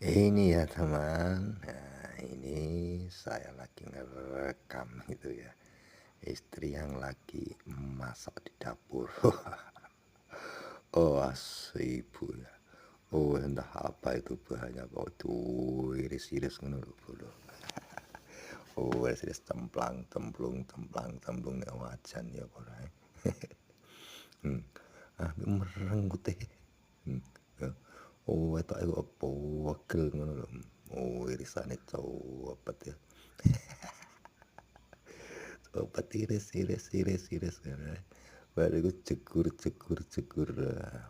Ini ya teman, ini saya lagi ngerekam gitu ya. Istri yang lagi masak di dapur. Oh, ibu ya. Oh, entah apa itu bahannya kok tuh iris-iris ngono lho, bolo. Oh, iris cemplang, templung nek wajan ya ora. Merenggut teh. Ya. Oh, itu apa wegel ngono lho. Oh, irisane cepet ya. Cepet iris. Baru iku jegur.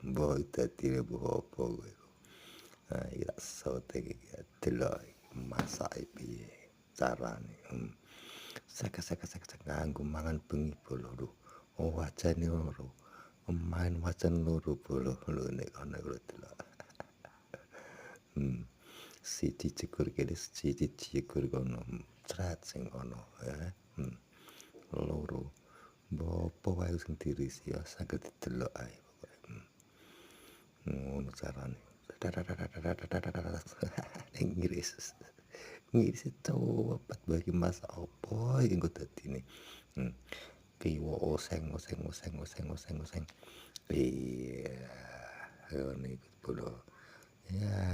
Mbah dadi mbah apa kowe. Nah, iki tak sote iki delok masake piye carane. Sek nganggo mangan bengi bolo lho. Oh, wajane loro. Main wajan loro bolo lho nek kono lho delok. Siji jegur kene siji jegur kono. Cret sing kono ya. Loro. Mbah apa wae sing dirisi ya saged didelok ae pokoke. Ngono carane. Ngiris. Ngiris cepet bagi masak apa iki engko dadine. Kiwa oseng. Iya, ngono iku bolo. Ya